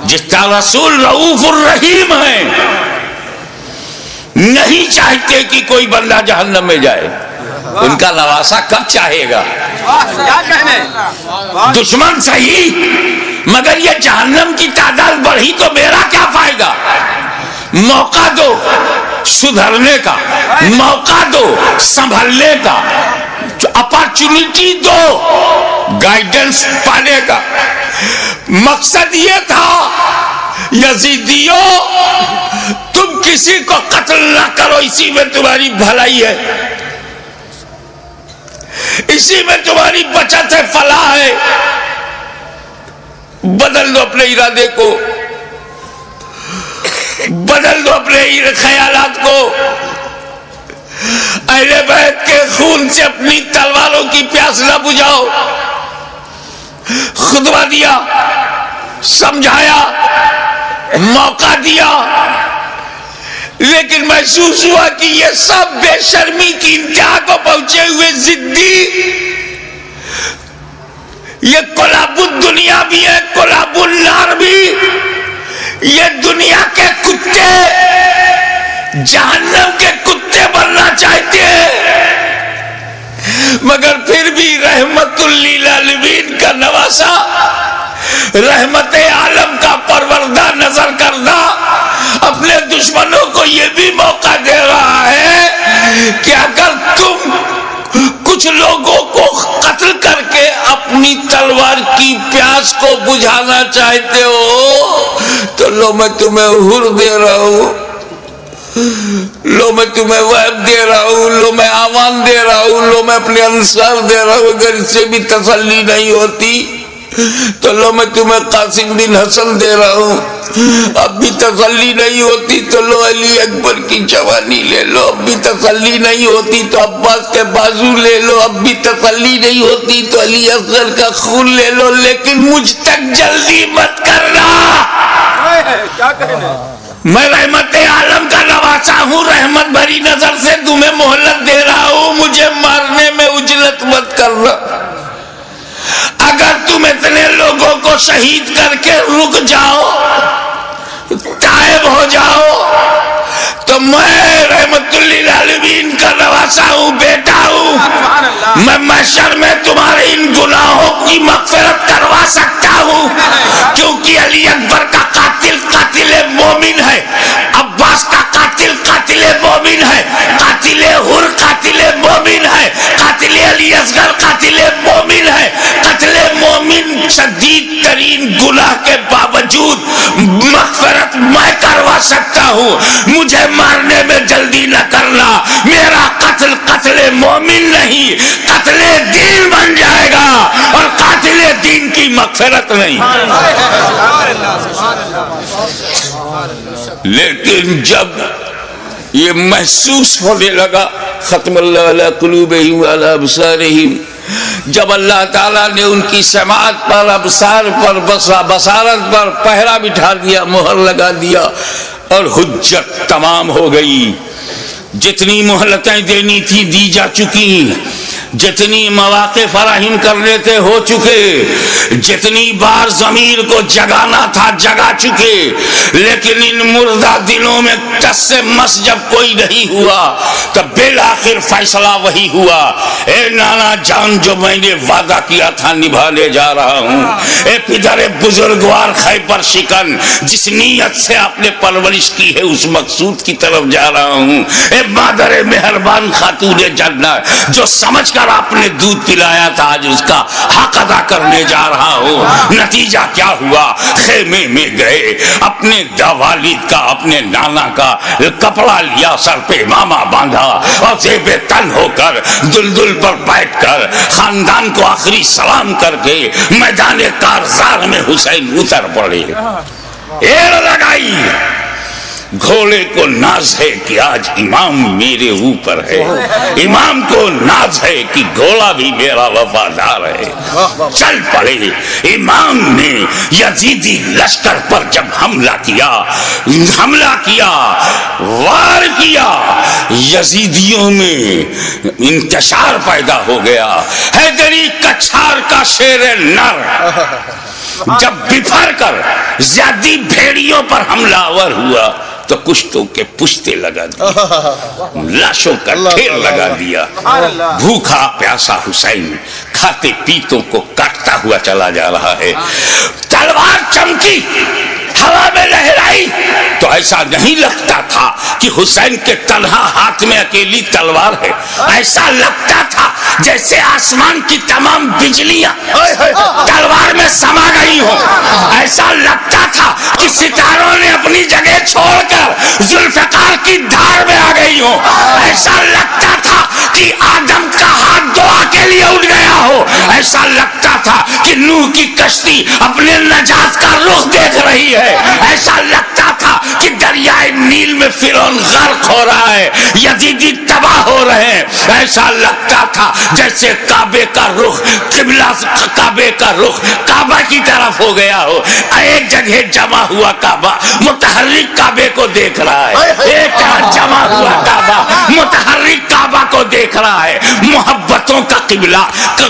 جس کا رسول رؤوف الرحیم ہے، نہیں چاہتے کہ کوئی بندہ جہنم میں جائے، ان کا نواسا کب چاہے گا؟ دشمن صحیح، مگر یہ جہنم کی تعداد بڑھی تو میرا کیا فائدہ؟ موقع دو سدھرنے کا، موقع دو سنبھلنے کا، اپارچونٹی دو گائیڈنس پانے کا۔ مقصد یہ تھا یزیدیوں تم کسی کو قتل نہ کرو، اسی میں تمہاری بھلائی ہے، اسی میں تمہاری بچت ہے، فلاح ہے۔ بدل دو اپنے ارادے کو، بدل دو اپنے خیالات کو، اہل بیت کے خون سے اپنی تلواروں کی پیاس نہ بجھاؤ۔ خطبہ دیا، سمجھایا، موقع دیا، لیکن محسوس ہوا کہ یہ سب بے شرمی کی انتہا کو پہنچے ہوئے ضدی، یہ کلاب الدنیا بھی ہے، کلاب النار بھی، یہ دنیا کے کتے جہنم کے کتے بننا چاہتے ہیں، مگر پھر بھی رحمت للعالمین کا نواسا، رحمت عالم کا پروردہ نظر کردہ اپنے دشمنوں کو یہ بھی موقع دے رہا ہے کہ اگر تم کچھ لوگوں کو قتل کر کے اپنی تلوار کی پیاس کو بجھانا چاہتے ہو تو لو میں تمہیں حر دے رہا ہوں، لو میں تمہیں وہب دے رہا ہوں، لو میں آوان دے رہا ہوں، لو میں اپنے انصار دے رہا ہوں۔ اگر اس سے بھی تسلی نہیں ہوتی تو لو میں تمہیں قاسم بن حسن دے رہا ہوں، اب بھی تسلی نہیں ہوتی تو لو علی اکبر کی جوانی لے لو، اب بھی تسلی نہیں ہوتی تو عباس کے بازو لے لو، اب بھی تسلی نہیں ہوتی تو علی اصغر کا خون لے لو، لیکن مجھ تک جلدی مت کرنا۔ میں رحمت عالم کا نواسا ہوں، رحمت بھری نظر سے تمہیں مہلت دے رہا ہوں، مجھے مارنے میں عجلت مت کرنا۔ اگر تم اتنے لوگوں کو شہید کر کے رک جاؤ، تائب ہو جاؤ، تو میں رحمت للعالمین کا نواسا ہوں، بیٹا ہوں، میں محشر میں تمہارے ان گناہوں کی مغفرت کروا سکتا ہوں، کیونکہ علی اکبر کا قاتل قاتل مومن ہے، عباس کا قاتل قاتل مومن ہے، قاتل حر قاتل مومن ہے، قاتل علی اصغر قاتل مومن ہے۔ قتل مومن شدید ترین گناہ کے باوجود مغفرت میں کروا سکتا ہوں، مجھے مارنے میں جلدی نہ کرنا، میرا قتل قتل مومن نہیں قتل دین بن جائے گا، اور قاتل دین کی مغفرت نہیں۔ لیکن جب یہ محسوس ہونے لگا، ختم اللہ علی قلوبہم وعلی ابصارہم، جب اللہ تعالیٰ نے ان کی سماعت پر، ابصار پر، بصارت پر پہرا بٹھا دیا، مہر لگا دیا، اور حجت تمام ہو گئی، جتنی مہلتیں دینی تھی دی جا چکی، جتنی مواقع فراہم کرنے تھے ہو چکے، جتنی بار ضمیر کو جگانا تھا جگا چکے، لیکن ان مردہ دلوں میں ٹس سے مس جب کوئی نہیں ہوا تب بالآخر فیصلہ وہی ہوا، اے نانا جان جو میں نے وعدہ کیا تھا نبھانے جا رہا ہوں، اے پدر بزرگوار خیبر شکن جس نیت سے آپ نے پرورش کی ہے اس مقصود کی طرف جا رہا ہوں، اے مادر مہربان خاتون جنت جو سمجھ کر آپ نے دودھ پلایا تھا آج اس کا حق ادا کرنے جا رہا ہوں۔ نتیجہ کیا ہوا؟ خیمے میں گئے، اپنے والد کا اپنے نانا کا کپڑا لیا، سر پہ امامہ باندھا، اور زیب تن ہو کر دلدل پر بیٹھ کر خاندان کو آخری سلام کر کے میدان کارزار میں حسین اتر پڑے، ایر لگائی۔ گھوڑے کو ناز ہے کہ آج امام میرے اوپر ہے، امام کو ناز ہے کہ گھوڑا بھی میرا وفادار ہے۔ چل پڑے، امام نے یزیدی لشکر پر جب حملہ کیا، وار کیا، یزیدیوں میں انتشار پیدا ہو گیا۔ حیدری کچھار کا شیر نر جب بفر کر زیادی بھیڑیوں پر حملہ آور ہوا تو کشتوں کے پشتے لگا دیا، لاشوں کا ڈھیر لگا دیا۔ بھوکا پیاسا حسین کھاتے پیتوں کو کاٹتا ہوا چلا جا رہا ہے۔ تلوار چمکی، ہوا میں لہرائی تو ایسا نہیں لگتا تھا کہ حسین کے تنہا ہاتھ میں اکیلی تلوار ہے، ایسا لگتا تھا جیسے آسمان کی تمام بجلیاں تلوار میں سما گئی ہوں، ایسا لگتا تھا کہ ستاروں نے اپنی جگہ چھوڑ کر ذوالفقار کی دھار میں آ گئی ہوں، ایسا لگتا تھا کہ آدم کا ہاتھ دعا کے لیے اٹھ گیا ہو، ایسا لگتا تھا کہ نوح کی کشتی اپنے نجات کا رخ دیکھ رہی ہے، ایسا لگتا تھا کہ دریائے نیل میں فرعون غرق ہو رہا ہے، یزیدی تباہ ہو رہے ہیں، ایسا لگتا تھا جیسے کعبے کا رخ قبلہ، کعبے کا رخ کعبہ کی طرف ہو گیا ہو، ایک جگہ جمع ہوا کعبہ متحرک کعبے کو دیکھ رہا ہے، ایک جمع ہوا کعبہ متحرک کعبہ کو دیکھ رہا ہے، محبتوں کا قبلہ،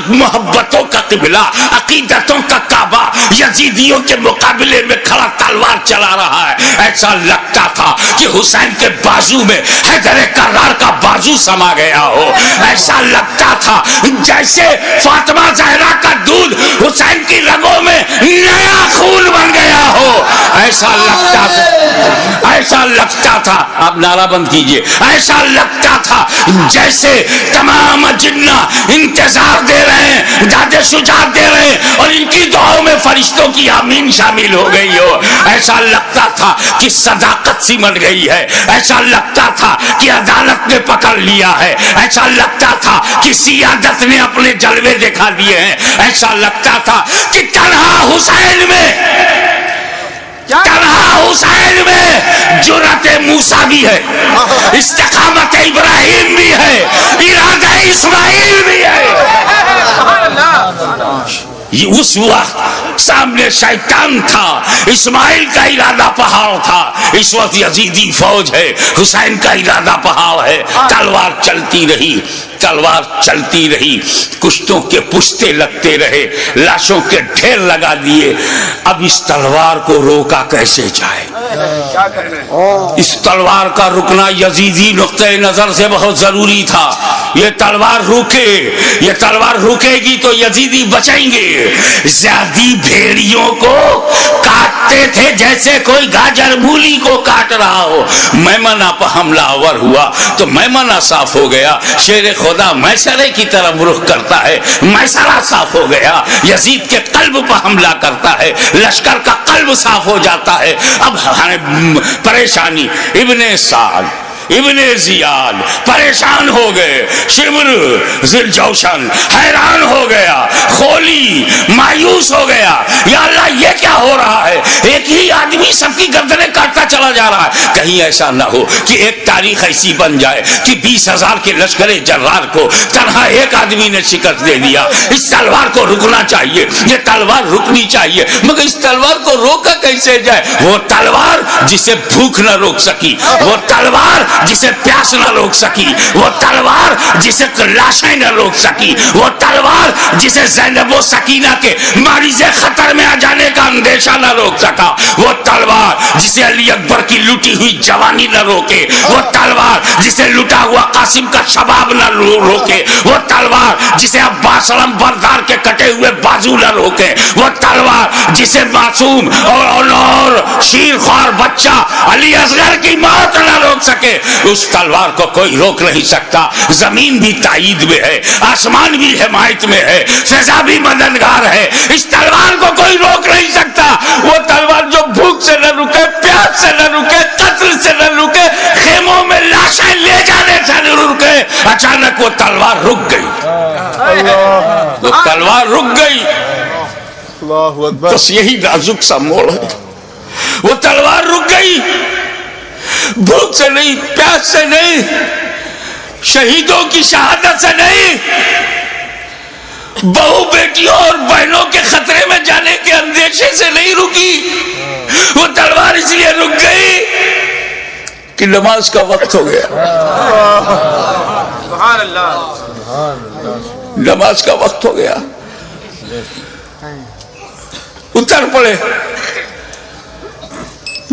محبتوں کا قبلہ، عقیدتوں کا کعبہ یزیدیوں کے مقابلے میں کھڑا تلوار چلا رہا ہے۔ ایسا لگتا تھا کہ حسین کے بازو میں حیدر کرار کا بازو سما گیا ہو، ایسا لگتا تھا جیسے فاطمہ زہرا کا دودھ حسین کی رگوں میں نیا خون بن گیا ہو، ایسا لگتا تھا، ایسا لگتا تھا، آپ نعرہ بند کیجئے، ایسا لگتا تھا جیسے تمام جنہ انتظار دے رہے ہیں، داد شجاعت دے رہے ہیں اور ان کی دعاؤں میں فرشتوں کی آمین شامل ہو گئی ہو، ایسا لگتا تھا کہ صداقت سمٹ گئی ہے، ایسا لگتا تھا کہ عدالت نے پکڑ لیا ہے، ایسا لگتا تھا کہ سیادت نے اپنے جلوے دکھا دیے ہیں، ایسا لگتا تھا کہ تنہا حسین میں جرأت موسیٰ بھی ہے، استقامت ابراہیم بھی ہے، ارادہ اسماعیل بھی ہے۔ اس وقت سامنے شیطان تھا، اسماعیل کا ارادہ پہاڑ تھا، اس وقت یزیدی فوج ہے، حسین کا ارادہ پہاڑ ہے، تلوار چلتی رہی، تلوار چلتی رہی، کشتوں کے پشتے لگتے رہے، لاشوں کے ڈھیر لگا دیے۔ اب اس تلوار کو روکا کیسے جائے؟ اس تلوار کا رکنا یزیدی نقطہ نظر سے بہت ضروری تھا۔ یہ تلوار روکے، یہ تلوار روکے گی تو یزیدی بچیں گے۔ زیادی بھیڑیوں کو کاٹتے تھے جیسے کوئی گاجر مولی کو کاٹ رہا ہو۔ میمنہ پر حملہ آور ہوا تو میمنہ صاف ہو گیا، شیر خدا میسرے کی طرف رخ کرتا ہے، میسرہ صاف ہو گیا، یزید کے قلب پر حملہ کرتا ہے، لشکر کا قلب صاف ہو جاتا ہے۔ اب پریشانی، ابن سعد، ابن زیاد پریشان ہو گئے، شمر ذوالجوشن حیران ہو گیا، خولی مایوس ہو گیا، یا اللہ یہ کیا ہو رہا ہے؟ ایک ہی آدمی سب کی گردنیں کاٹتا چلا جا رہا ہے، کہیں ایسا نہ ہو کہ ایک تاریخ ایسی بن جائے کہ 20,000 کے لشکر جرار کو تنہا ایک آدمی نے شکست دے دیا۔ اس تلوار کو رکنا چاہیے، یہ تلوار رکنی چاہیے، مگر اس تلوار کو روکا کیسے جائے؟ وہ تلوار جسے بھوک نہ روک سکی، وہ تلوار جسے پیاس نہ روک سکی، وہ تلوار جسے لاشیں نہ روک سکی، وہ تلوار جسے زینب و سکینہ کے معرض خطر میں آ جانے کا اندیشہ نہ روک سکا، وہ تلوار جسے علی اکبر کی لوٹی ہوئی جوانی نہ روکے، وہ تلوار جسے لٹا ہوا قاسم کا شباب نہ روکے، وہ تلوار جسے عباس علم بردار کے کٹے ہوئے بازو نہ روکے، وہ تلوار جسے معصوم اور شیر خوار بچہ علی اصغر کی موت نہ روک سکے، اس تلوار کو کوئی روک نہیں سکتا۔ زمین بھی تائید میں ہے، آسمان بھی حمایت میں ہے، فضا بھی مددگار ہے، اس تلوار کو کوئی روک نہیں سکتا۔ وہ تلوار جو بھوک سے نہ رکے، پیاس سے نہ رکے، قتل سے نہ رکے، خیموں میں لاشیں لے جانے سے نہ رکے، اچانک وہ تلوار رک گئی، وہ تلوار رک گئی۔ بس یہی نازک سا موڑ ہے، وہ تلوار رک گئی، بھوک سے نہیں، پیاس سے نہیں، شہیدوں کی شہادت سے نہیں، بہو بیٹیوں اور بہنوں کے خطرے میں جانے کے اندیشے سے نہیں رکی، وہ تلوار اس لیے رک گئی کہ نماز کا وقت ہو گیا، نماز کا وقت ہو گیا۔ اتر پڑے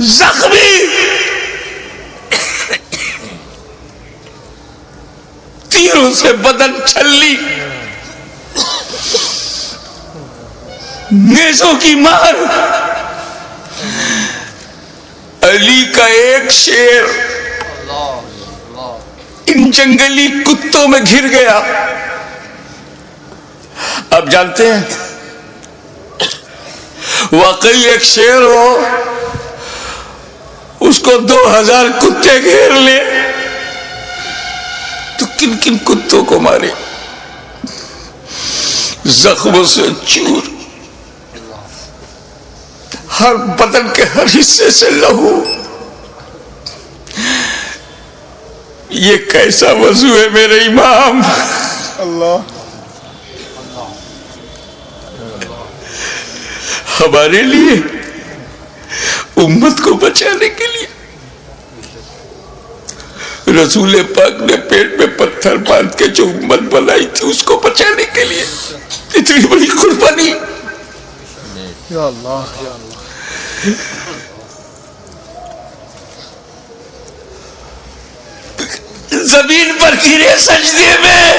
زخمی، تیروں سے بدن چھلی، نیزوں کی مار، علی کا ایک شیر ان جنگلی کتوں میں گھر گیا۔ آپ جانتے ہیں واقعی ایک شیر ہو اس کو 2000 کتے گھیر لے تو کن کن کتوں کو مارے؟ زخموں سے چور، ہر بدن کے ہر حصے سے لہو۔ یہ کیسا وضو ہے میرے امام؟ اللہ ہمارے لیے، امت کو بچانے کے لیے رسول پاک نے پیٹ میں پتھر باندھ کے جو امت بنائی تھی اس کو بچانے کے لیے اتنی بڑی قربانی۔ یا اللہ یا اللہ، زمین پر گرے سجدے میں۔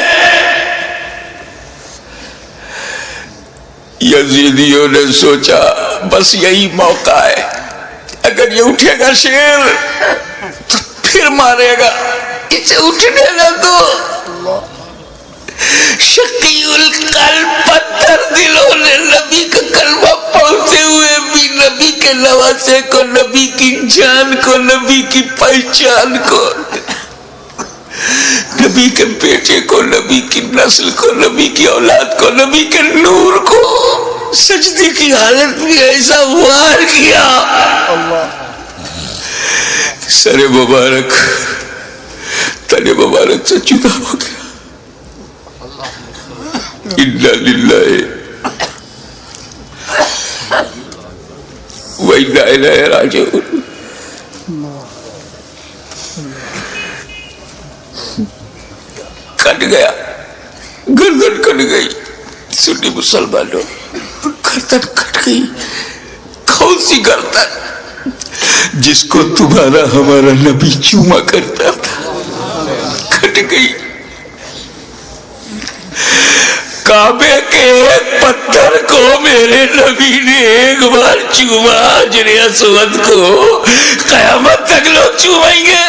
یزیدیوں نے سوچا بس یہی موقع ہے، اگر یہ اٹھے گا شیر تو پھر مارے گا، اسے اٹھنے نہ دو۔ شقی القلب پتھر دلوں نے نبی کا کلمہ پڑھتے ہوئے بھی نبی کے نواسے کو، نبی کی جان کو، نبی کی پہچان کو، نبی کے بیٹے کو، نبی کی نسل کو، نبی کی اولاد کو، نبی کے نور کو سجدے کی حالت میں ایسا وار کیا، سر مبارک تن مبارک سے جدا ہو گیا۔ انا للہ و انا الیہ راجعون۔ کٹ گیا، گردن کٹ گئی، سنی مسلمانوں گردن کٹ گئی۔ کون سی گردن؟ جس کو تمہارا ہمارا نبی چوما کرتا تھا، کٹ گئی۔ کعبے کے ایک پتھر کو میرے نبی نے ایک بار چوما، حجر اسود کو قیامت تک لوگ چومیں گے،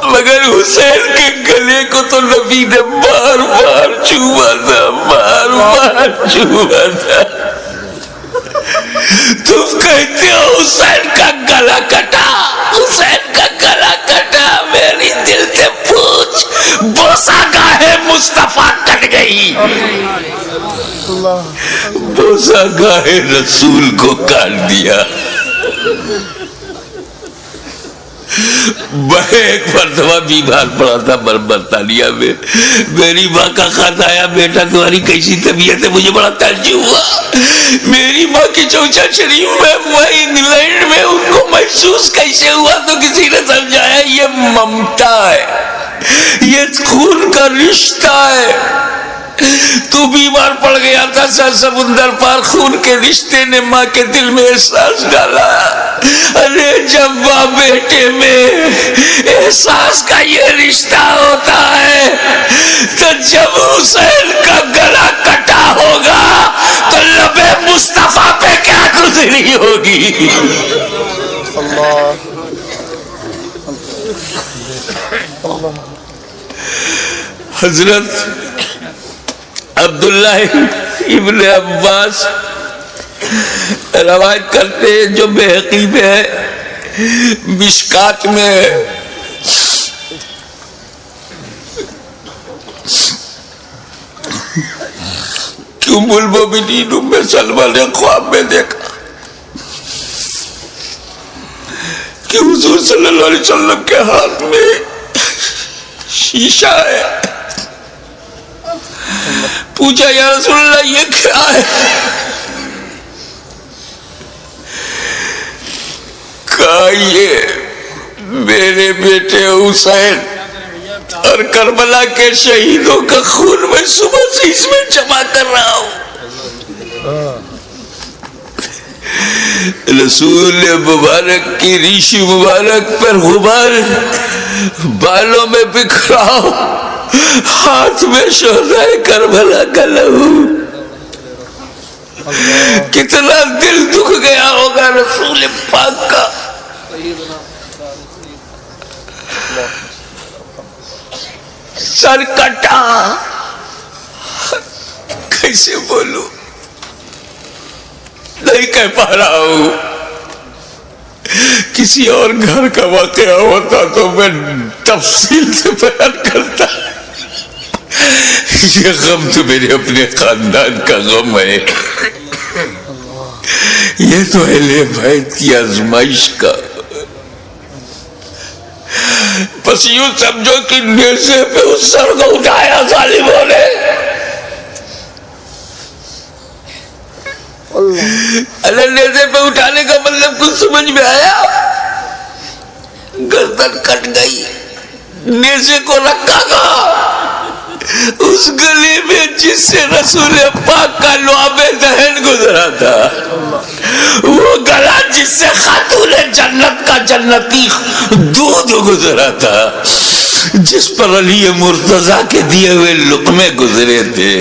مگر حسین کے گلے کو تو نبی نے بار بار چوما تھا، بار بار چوما تھا۔ تم کہتے ہو حسین کا گلا کٹا، حسین کا گلا کٹا، میری دل سے پوچھ، بوسہ گاہ مصطفیٰ کٹ گئی، بوسہ گاہ رسول کو کاٹ دیا۔ میں ایک مرتبہ بیمار پڑا تھا برطانیہ میں، میری ماں کا خط آیا، بیٹا تمہاری کیسی طبیعت ہے؟ مجھے بڑا تعجب ہوا۔ میری ماں کی چوچا شریف میں ہوا انگلینڈ میں، ان کو محسوس کیسے ہوا تو کسی نے سمجھایا یہ ممتا ہے، یہ خون کا رشتہ ہے۔ تو بیمار پڑ گیا تھا، سر سمندر پار خون کے رشتے نے ماں کے دل میں احساس ڈالا۔ ارے جب ماں بیٹے میں احساس کا یہ رشتہ ہوتا ہے تو جب حسین کا گلا کٹا ہوگا تو لبِ مصطفیٰ پہ کیا گزری ہوگی؟ حضرت عبداللہ ابن عباس روایت کرتے ہیں، جو بحقی میں ہے، مشکات میں، کہ ام المومنین ام سلمہ نے خواب میں دیکھا کہ حضور صلی اللہ علیہ وسلم کے ہاتھ میں شیشہ ہے۔ پوچھا یا رسول اللہ یہ کیا ہے؟ کہا یہ میرے بیٹے حسین اور کربلا کے شہیدوں کا خون میں صبح سے اس میں جمع کر رہا ہوں۔ رسول مبارک کی ریش مبارک پر غبار بالوں میں بکھراؤ، ہاتھ میں شہدائے کربلا کا لہو. کتنا دل دکھ گیا ہوگا رسول پاک کا. سر کٹا، کیسے بولوں، نہیں کہہ پا رہا ہوں. کسی اور گھر کا واقعہ ہوتا تو میں تفصیل سے بیان کرتا. یہ غم تو میرے اپنے خاندان کا غم ہے. یہ تو اہل بیت کی آزمائش کا. بس یوں سمجھو کہ نیزے پہ اس سر کو اٹھایا ظالموں نے. اللہ نیزے پہ اٹھانے کا مطلب کچھ سمجھ میں آیا؟ گردن کٹ گئی، نیزے کو رکھا گا اس گلی میں جس سے رسول پاک کا لعاب دہن گزرا تھا، وہ گلا جس سے خاتون جنت کا جنتی دودھ گزرا تھا، جس پر علی مرتضیٰ کے دیے ہوئے لقمے گزرے تھے.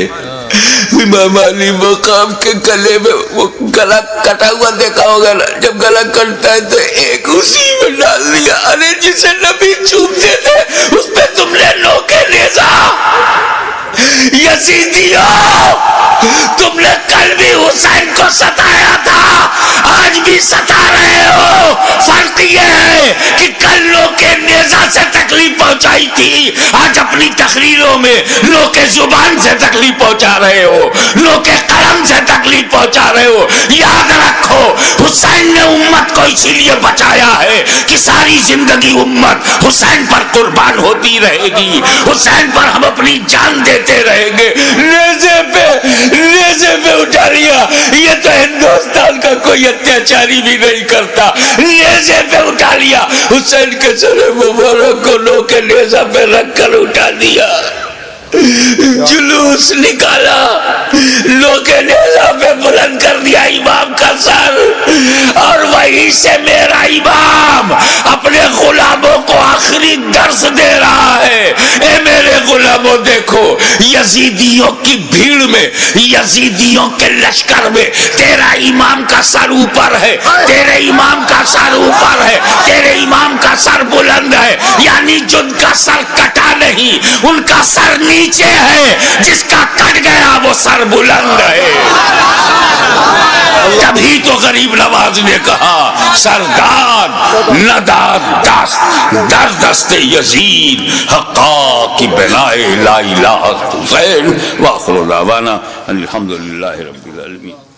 امام علی مقام کے گلے میں وہ گلا کٹا ہوا دیکھا ہوگا نا، جب گلا کٹتا ہے تو ایک اسی میں ڈال دیا. ارے جسے نبی چومتے تھے اس پہ تم نے نوکے نیزا. یزیدیوں، تم نے کل بھی حسین کو ستایا تھا، آج بھی ستا رہے ہو. فرق یہ ہے کہ کل نوکے نیزا سے تکلیف پہنچائی تھی، آج اپنی تقریروں میں نوکے زبان سے تکلیف پہنچا رہے ہو، نوکے قلم سے تکلیف پہنچا رہے ہو. یاد رکھو حسین نے امت کو اسی لیے بچایا ہے کہ ساری زندگی امت حسین پر قربان ہوتی رہے گی، حسین پر ہم اپنی جان دیتے رہیں گے. نیزے پہ اٹھا لیا. یہ تو ہندوستان کا کوئی اتیاچاری بھی نہیں کرتا. نیزے پہ اٹھا لیا، حسین کے سر مبارک کو نوکے نیزہ پہ رکھ کر اٹھا دیا. جلوس نکالا، نوکے نیزہ پہ بلند کر دیا امام کا سر، اور وہیں سے میرا امام اپنے غلاموں کو آخری درس دے رہا ہے. اے میرے غلاموں، دیکھو یزیدیوں کی بھیڑ میں، یزیدیوں کے لشکر میں تیرا امام کا سر اوپر ہے، تیرے امام کا سر اوپر ہے، تیرے امام کا سر بلند ہے. یعنی جن کا سر کٹا نہیں، ان کا سر نیچے ہے، جس کا کٹ گیا وہ سر بلند ہے. تبھی تو غریب نواز نے کہا سرداد نداد دست در دست یزید حقا کی بنائے لا الہ حسین. وآخر دعوانا الحمدللہ رب العالمین.